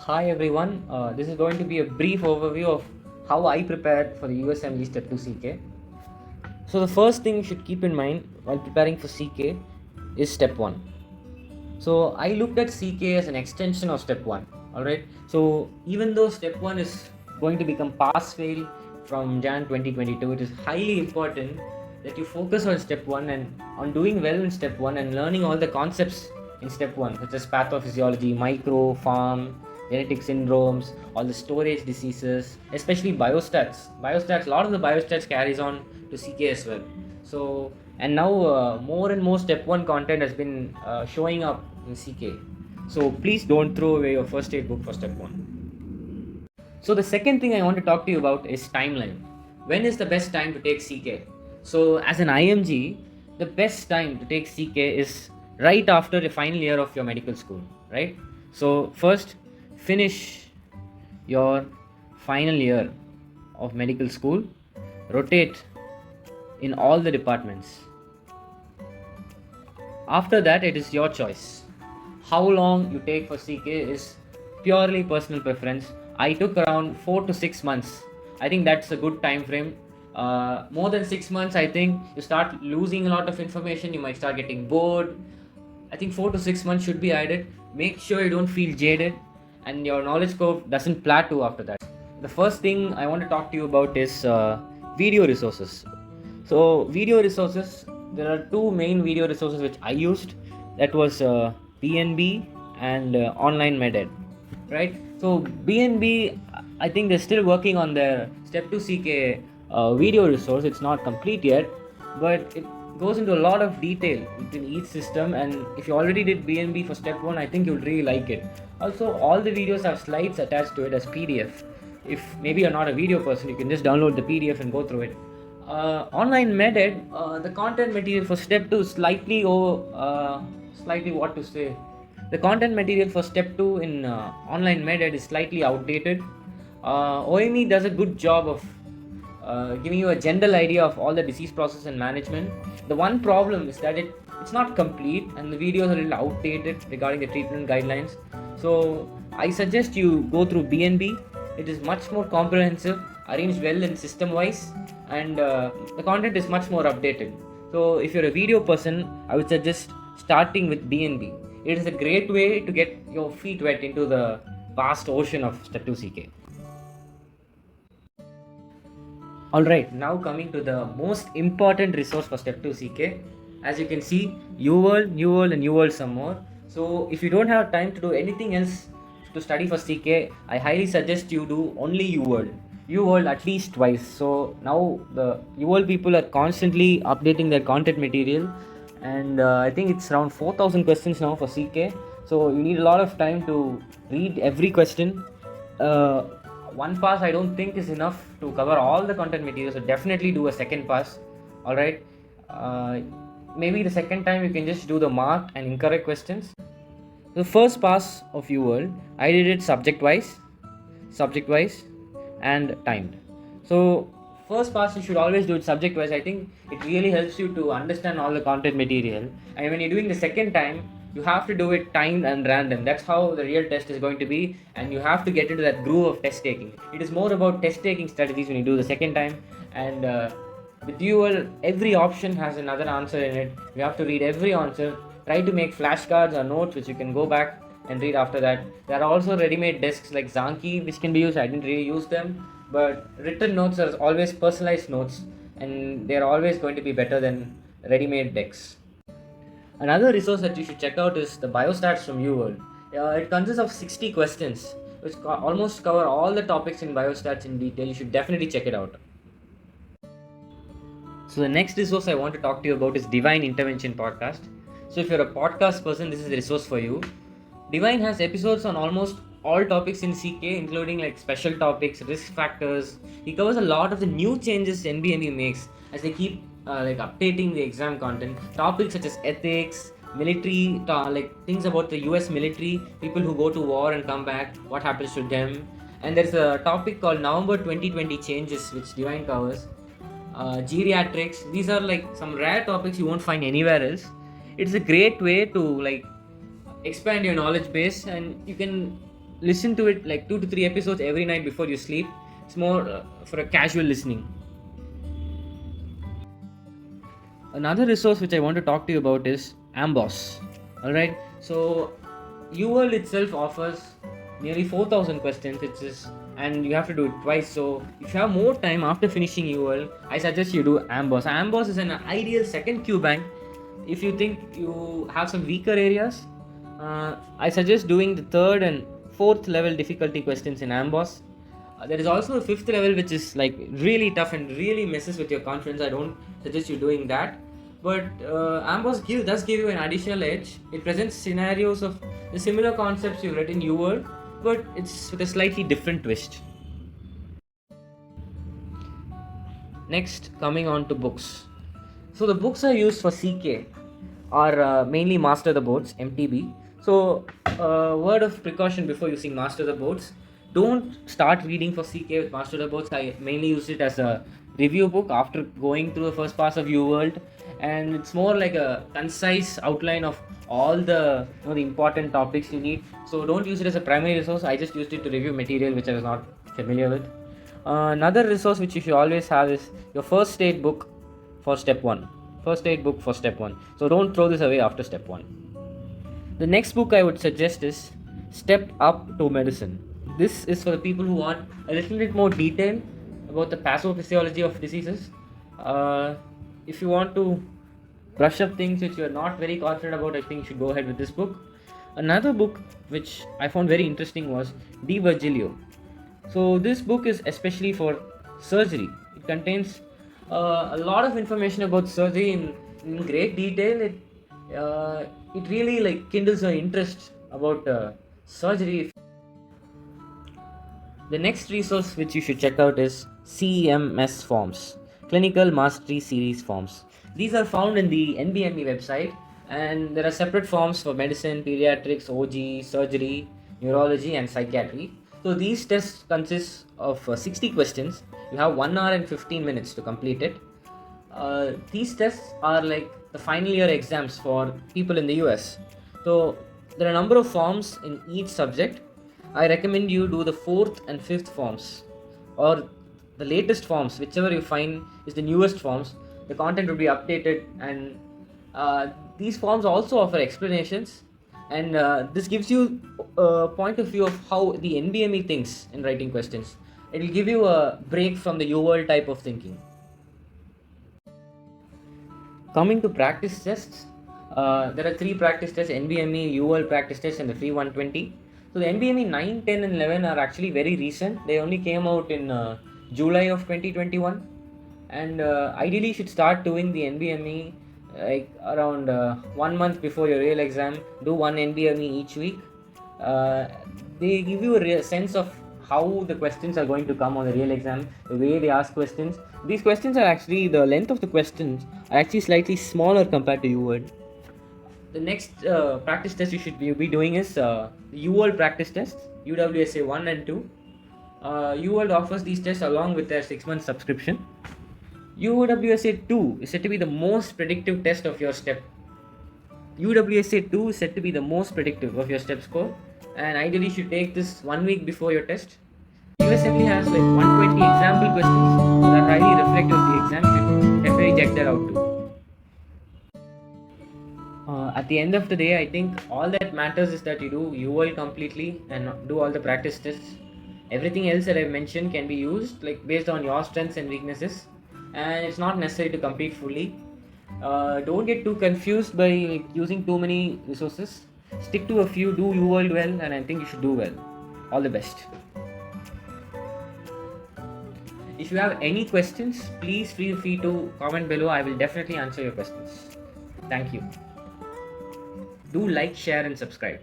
Hi everyone, this is going to be a brief overview of how I prepared for the USMLE Step 2 CK. So the first thing you should keep in mind while preparing for CK is Step 1. So I looked at CK as an extension of Step 1. Alright, so even though Step 1 is going to become pass-fail from Jan 2022, it is highly important that you focus on Step 1 and on doing well in Step 1 and learning all the concepts in Step 1, such as pathophysiology, micro, farm, genetic syndromes, all the storage diseases, especially biostats. Biostats, a lot of the biostats carries on to CK as well. So, and now more and more Step 1 content has been showing up in CK. So please don't throw away your first aid book for Step 1. So the second thing I want to talk to you about is timeline. When is the best time to take CK? So as an IMG, the best time to take CK is right after the final year of your medical school, right? So first, finish your final year of medical school, rotate in all the departments. After that, it is your choice. How long you take for CK is purely personal preference. I took around 4 to 6 months. I think that's a good time frame. More than 6 months, I think you start losing a lot of information. You might start getting bored. I think 4 to 6 months should be added. Make sure you don't feel jaded and your knowledge curve doesn't plateau after that. The first thing I want to talk to you about is video resources. So, video resources, there are two main video resources which I used. That was BNB and Online MedEd, right? So, BNB, I think they're still working on their Step 2 CK video resource. It's not complete yet, but it goes into a lot of detail within each system, and if you already did BNB for Step 1, I think you'll really like it. Also, all the videos have slides attached to it as PDF. If maybe you're not a video person, you can just download the PDF and go through it. Online MedEd, the content material for Step 2 is slightly what to say. The content material for Step 2 in Online MedEd is slightly outdated. OME does a good job of giving you a general idea of all the disease process and management. The one problem is that it's not complete and the videos are a little outdated regarding the treatment guidelines. So I suggest you go through BNB. It is much more comprehensive, arranged well in system wise, and the content is much more updated. So if you're a video person, I would suggest starting with BNB. It is a great way to get your feet wet into the vast ocean of Step 2 CK. Alright, now coming to the most important resource for Step 2 CK. As you can see, UWorld, New World and UWorld some more. So if you don't have time to do anything else to study for CK, I highly suggest you do only UWorld. UWorld at least twice. So now the UWorld people are constantly updating their content material, and I think it's around 4,000 questions now for CK. So you need a lot of time to read every question. One pass I don't think is enough to cover all the content material, so definitely do a second pass. Alright, maybe the second time you can just do the marked and incorrect questions. The first pass of UWorld, I did it subject wise and timed. So first pass you should always do it subject wise. I think it really helps you to understand all the content material, and when you're doing the second time, you have to do it timed and random. That's how the real test is going to be, and you have to get into that groove of test taking. It is more about test taking strategies when you do the second time, and with UWorld, every option has another answer in it. You have to read every answer. Try to make flashcards or notes which you can go back and read after that. There are also ready-made desks like Zanki which can be used. I didn't really use them, but written notes are always personalized notes, and they are always going to be better than ready-made decks. Another resource that you should check out is the Biostats from UWorld. It consists of 60 questions which almost cover all the topics in Biostats in detail. You should definitely check it out. So the next resource I want to talk to you about is Divine Intervention Podcast. So if you're a podcast person, this is the resource for you. Divine has episodes on almost all topics in CK, including like special topics, risk factors. He covers a lot of the new changes NBME makes as they keep updating the exam content. Topics such as ethics, military, like things about the US military, people who go to war and come back, what happens to them. And there's a topic called November 2020 changes, which Divine covers. Geriatrics. These are like some rare topics you won't find anywhere else. It's a great way to like expand your knowledge base, and you can listen to it like 2 to 3 episodes every night before you sleep. It's more for a casual listening. Another resource which I want to talk to you about is Amboss. Alright, so UWorld itself offers nearly 4,000 questions, and you have to do it twice. So if you have more time after finishing UWorld, I suggest you do Amboss. Amboss is an ideal second Q bank. If you think you have some weaker areas, I suggest doing the third and fourth level difficulty questions in Amboss. There is also a fifth level which is like really tough and really messes with your confidence. I don't suggest you doing that. But Amboss does give you an additional edge. It presents scenarios of the similar concepts you read in UWorld, but it's with a slightly different twist. Next, coming on to books. So the books I used for CK are mainly Master the Boards, MTB. So word of precaution before using Master the Boards: don't start reading for CK with Master the Boards. I mainly used it as a review book after going through the first pass of UWorld, and it's more like a concise outline of all the the important topics you need. So don't use it as a primary resource. I just used it to review material which I was not familiar with. Another resource which you should always have is your first aid book for step 1. First aid book for step 1. So don't throw this away after step 1. The next book I would suggest is Step Up to Medicine. This is for the people who want a little bit more detail about the pathophysiology of diseases. If you want to brush up things which you are not very confident about, I think you should go ahead with this book. Another book which I found very interesting was De Virgilio. So this book is especially for surgery. It contains a lot of information about surgery in great detail. It really like kindles your interest about surgery. The next resource which you should check out is CMS Forms, Clinical Mastery Series Forms. These are found in the NBME website, and there are separate forms for medicine, pediatrics, OG, surgery, neurology, and psychiatry. So these tests consist of 60 questions. You have 1 hour and 15 minutes to complete it. These tests are like the final year exams for people in the US. So there are a number of forms in each subject. I recommend you do the 4th and 5th forms, or the latest forms, whichever you find is the newest forms. The content will be updated, and these forms also offer explanations, and this gives you a point of view of how the NBME thinks in writing questions. It will give you a break from the UWorld type of thinking. Coming to practice tests, there are 3 practice tests: NBME, UWorld practice tests, and the free 120. So the NBME 9, 10, and 11 are actually very recent. They only came out in July of 2021, and ideally you should start doing the NBME like around 1 month before your real exam. Do 1 NBME each week. They give you a real sense of how the questions are going to come on the real exam, the way they ask questions. These questions are actually, the length of the questions are actually slightly smaller compared to UWorld. The next practice test you should be doing is UWorld practice test, UWSA 1 and 2. UWorld offers these tests along with their 6-month subscription. UWSA 2 is said to be the most predictive test of your step. UWSA 2 is said to be the most predictive of your step score, and ideally you should take this 1 week before your test. USMLE has like 120 example questions that are highly reflective of the exam. You should definitely check that out too. At the end of the day, I think all that matters is that you do UWorld completely and do all the practice tests. Everything else that I've mentioned can be used like based on your strengths and weaknesses, and it's not necessary to compete fully. Don't get too confused by using too many resources. Stick to a few, do UWorld well, and I think you should do well. All the best. If you have any questions, please feel free to comment below. I will definitely answer your questions. Thank you. Do like, share, and subscribe.